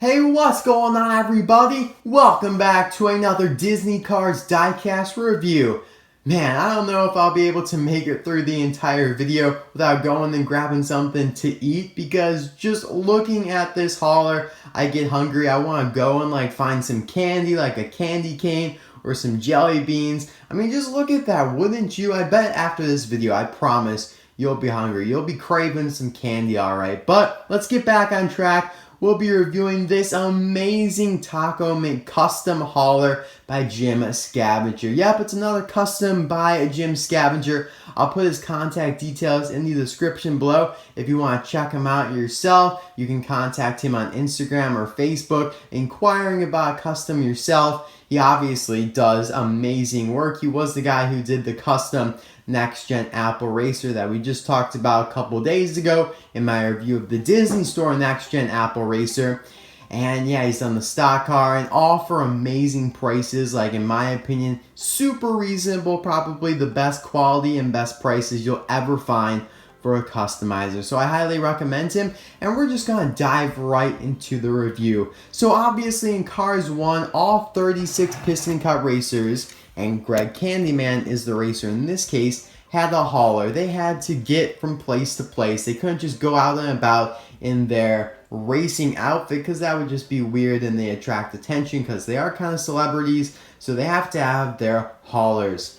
Hey, what's going on, everybody? Welcome back to another Disney Cars diecast review. Man, I don't know if I'll be able to make it through the entire video without going and grabbing something to eat, because just looking at this hauler, I get hungry. I want to go and find some candy, like a candy cane or some jelly beans. I mean, just look at that, wouldn't you? I bet after this video, I promise, you'll be hungry. You'll be craving some candy, alright. But let's get back on track. We'll be reviewing this amazing Tach-O-Mint custom hauler by Jim Scavenger. Yep, it's another custom by Jim Scavenger. I'll put his contact details in the description below. If you want to check him out yourself, you can contact him on Instagram or Facebook, inquiring about a custom yourself. He obviously does amazing work. He was the guy who did the custom next-gen Apple Racer that we just talked about a couple days ago in my review of the Disney Store next-gen Apple Racer. And yeah, he's done the stock car, and all for amazing prices. Like, in my opinion, super reasonable, probably the best quality and best prices you'll ever find for a customizer. So I highly recommend him, and we're just gonna dive right into the review. So obviously in Cars 1, all 36 Piston Cup racers, and Greg Candyman is the racer in this case, had a hauler. They had to get from place to place. They couldn't just go out and about in their racing outfit, because that would just be weird and they attract attention because they are kind of celebrities. So they have to have their haulers.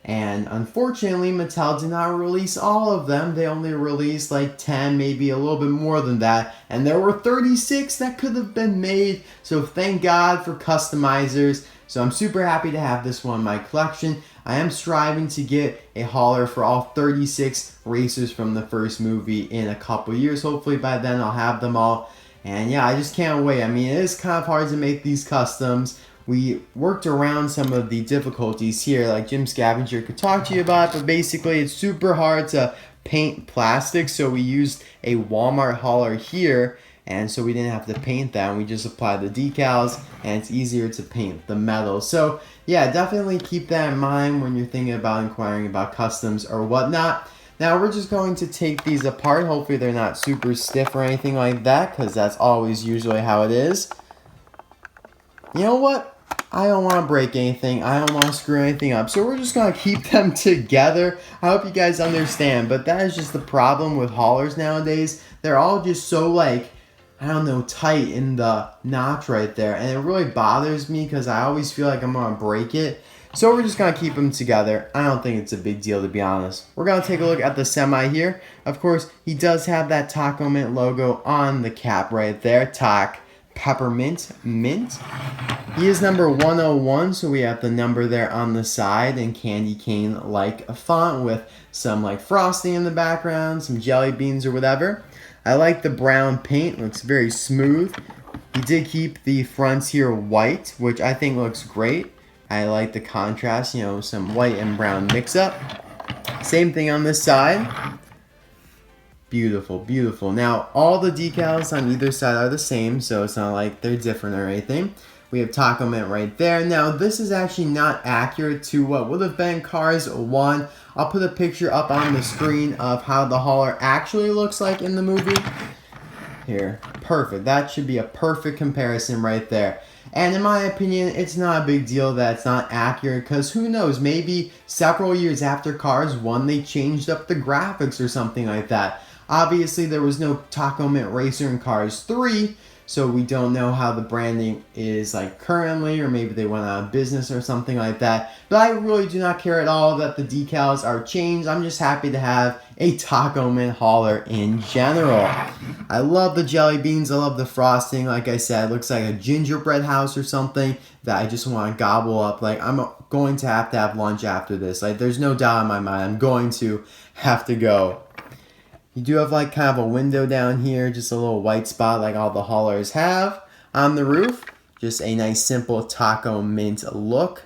And unfortunately, Mattel did not release all of them. They only released like 10, maybe a little bit more than that. And there were 36 that could have been made. So thank God for customizers. So I'm super happy to have this one in my collection. I am striving to get a hauler for all 36 racers from the first movie in a couple years. Hopefully by then I'll have them all. And yeah, I just can't wait. I mean, it is kind of hard to make these customs. We worked around some of the difficulties here, like Jim Scavenger could talk to you about, but basically it's super hard to paint plastic, so we used a Walmart hauler here, and so we didn't have to paint that, and we just applied the decals, and it's easier to paint the metal. So yeah, definitely keep that in mind when you're thinking about inquiring about customs or whatnot. Now we're just going to take these apart. Hopefully they're not super stiff or anything like that, because that's always usually how it is. You know what? I don't want to break anything. I don't want to screw anything up. So we're just going to keep them together. I hope you guys understand. But that is just the problem with haulers nowadays. They're all just so I don't know, tight in the notch right there. And it really bothers me because I always feel like I'm going to break it. So we're just going to keep them together. I don't think it's a big deal, to be honest. We're going to take a look at the semi here. Of course, he does have that Tach-O-Mint logo on the cap right there. Tach-Peppermint Mint. He is number 101, so we have the number there on the side and candy cane like a font with some frosting in the background, some jelly beans or whatever. I like the brown paint, looks very smooth. He did keep the fronts here white, which I think looks great. I like the contrast, you know, some white and brown mix up. Same thing on this side. Beautiful, beautiful. Now, all the decals on either side are the same, so it's not like they're different or anything. We have Tach-O-Mint right there. Now, this is actually not accurate to what would have been Cars 1. I'll put a picture up on the screen of how the hauler actually looks like in the movie. Here, perfect. That should be a perfect comparison right there. And in my opinion, it's not a big deal that it's not accurate, because who knows, maybe several years after Cars 1, they changed up the graphics or something like that. Obviously, there was no Tach-O-Mint Racer in Cars 3, so we don't know how the branding is currently, or maybe they went out of business or something like that. But I really do not care at all that the decals are changed. I'm just happy to have a Tach-O-Mint hauler in general. I love the jelly beans. I love the frosting. Like I said, it looks like a gingerbread house or something that I just want to gobble up. I'm going to have lunch after this. There's no doubt in my mind I'm going to have to go. You do have kind of a window down here, just a little white spot like all the haulers have on the roof. Just a nice simple Tach-O-Mint look.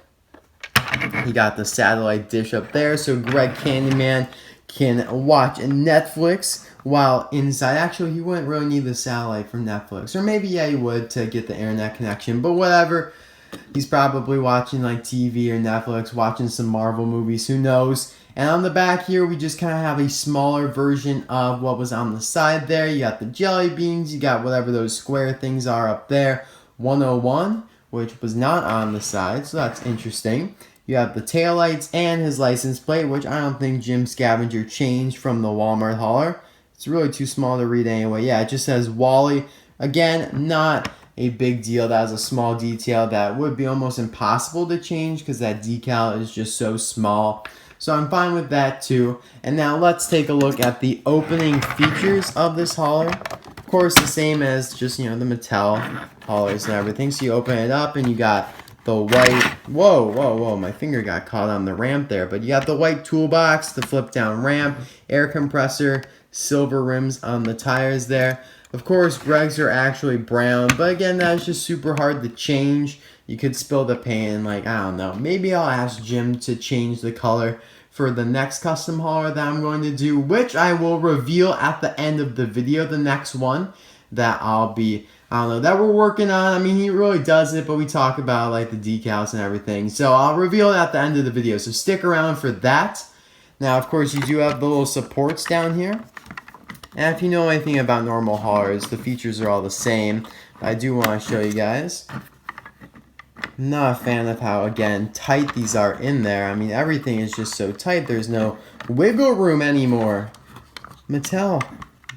He got the satellite dish up there so Greg Candyman can watch Netflix while inside. Actually, he wouldn't really need the satellite from Netflix. Or maybe, yeah, he would to get the internet connection. But whatever. He's probably watching TV or Netflix, watching some Marvel movies, who knows. And on the back here, we just kind of have a smaller version of what was on the side there. You got the jelly beans, you got whatever those square things are up there. 101, which was not on the side, so that's interesting. You have the taillights and his license plate, which I don't think Jim Scavenger changed from the Walmart hauler. It's really too small to read anyway. Yeah, it just says Wally. Again, not a big deal. That is a small detail that would be almost impossible to change because that decal is just so small. So I'm fine with that too. And now let's take a look at the opening features of this hauler. Of course, the same as just, the Mattel haulers and everything. So you open it up and you got the white, whoa, my finger got caught on the ramp there. But you got the white toolbox, the flip down ramp, air compressor, silver rims on the tires there. Of course, Greg's are actually brown, but again, that's just super hard to change. You could spill the paint, I don't know. Maybe I'll ask Jim to change the color for the next custom hauler that I'm going to do, which I will reveal at the end of the video, the next one that that we're working on. I mean, he really does it, but we talk about the decals and everything. So I'll reveal it at the end of the video, so stick around for that. Now, of course, you do have the little supports down here. And if you know anything about normal haulers, the features are all the same. I do want to show you guys. I'm not a fan of how, again, tight these are in there. I mean, everything is just so tight. There's no wiggle room anymore. Mattel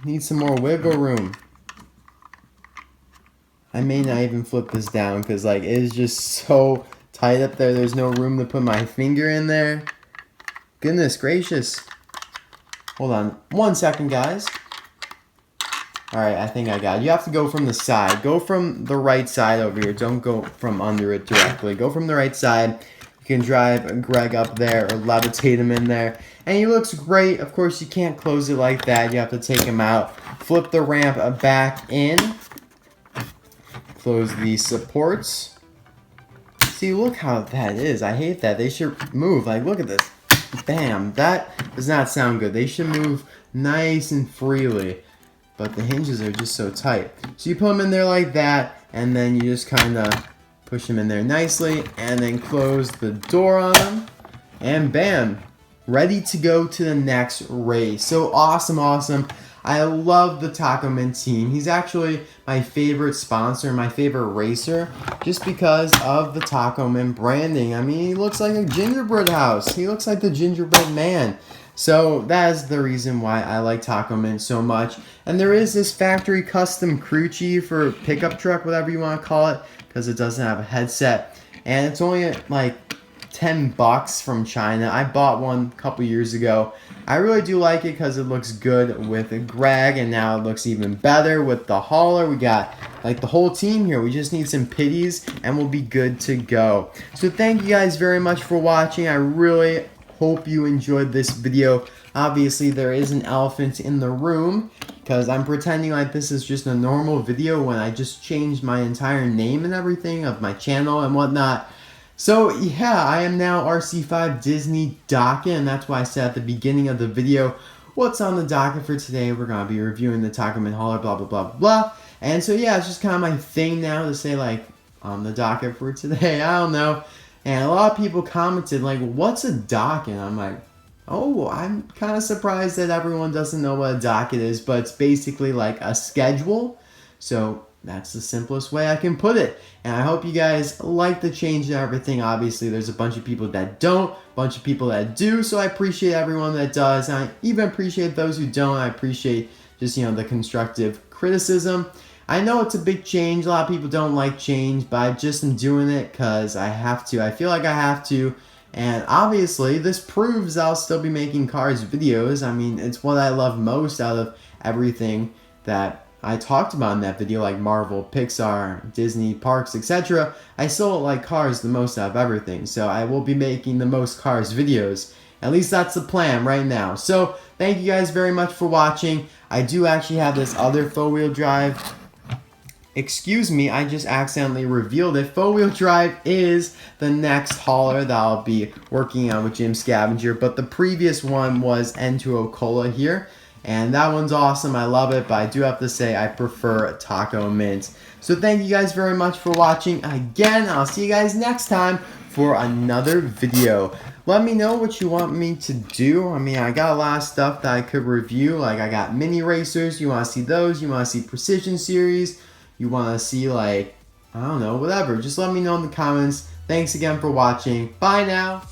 needs some more wiggle room. I may not even flip this down because, it is just so tight up there. There's no room to put my finger in there. Goodness gracious. Hold on 1 second, guys. Alright, I think I got it. You have to go from the side. Go from the right side over here. Don't go from under it directly. Go from the right side. You can drive Greg up there or levitate him in there. And he looks great. Of course, you can't close it like that. You have to take him out. Flip the ramp back in. Close the supports. See, look how that is. I hate that. They should move. Look at this. Bam. That does not sound good. They should move nice and freely. But the hinges are just so tight. So you put them in there like that, and then you just kind of push them in there nicely, and then close the door on them, and bam, ready to go to the next race. So awesome. I love the Tach-O-Mint team. He's actually my favorite sponsor, my favorite racer, just because of the Tach-O-Mint branding. I mean, he looks like a gingerbread house. He looks like the gingerbread man. So that is the reason why I like Tach-O-Mint so much. And there is this factory custom crew chief or pickup truck, whatever you want to call it, because it doesn't have a headset. And it's only $10 from China. I bought one a couple years ago. I really do like it because it looks good with Greg, and now it looks even better with the hauler. We got the whole team here. We just need some pitties and we'll be good to go. So thank you guys very much for watching. I really hope you enjoyed this video. Obviously, there is an elephant in the room because I'm pretending like this is just a normal video when I just changed my entire name and everything of my channel and whatnot. So yeah, I am now RC5 Disney docket, and that's why I said at the beginning of the video, what's on the docket for today? We're going to be reviewing the Tach-O-Mint hauler, blah, blah, blah, blah. And so yeah, it's just kind of my thing now to say on the docket for today. I don't know. And a lot of people commented what's a docket? And I'm like, oh, I'm kind of surprised that everyone doesn't know what a docket is, but it's basically a schedule. So that's the simplest way I can put it. And I hope you guys like the change and everything. Obviously, there's a bunch of people that don't, a bunch of people that do. So I appreciate everyone that does. And I even appreciate those who don't. I appreciate just, the constructive criticism. I know it's a big change. A lot of people don't like change, but I just am doing it because I have to. I feel like I have to. And obviously, this proves I'll still be making cars videos. I mean, it's what I love most out of everything that I talked about in that video, like Marvel, Pixar, Disney, parks, etc. I still like cars the most out of everything. So I will be making the most cars videos. At least that's the plan right now. So thank you guys very much for watching. I do actually have this other four-wheel drive. Excuse me, I just accidentally revealed it. Four-wheel drive is the next hauler that I'll be working on with Jim Scavenger, but the previous one was N2O Cola here, and that one's awesome. I love it, but I do have to say I prefer Tach-O-Mint. So thank you guys very much for watching. Again, I'll see you guys next time for another video. Let me know what you want me to do. I mean, I got a lot of stuff that I could review. Like, I got mini racers. You want to see those? You want to see Precision Series? You want to see, like, I don't know, whatever. Just let me know in the comments. Thanks again for watching. Bye now.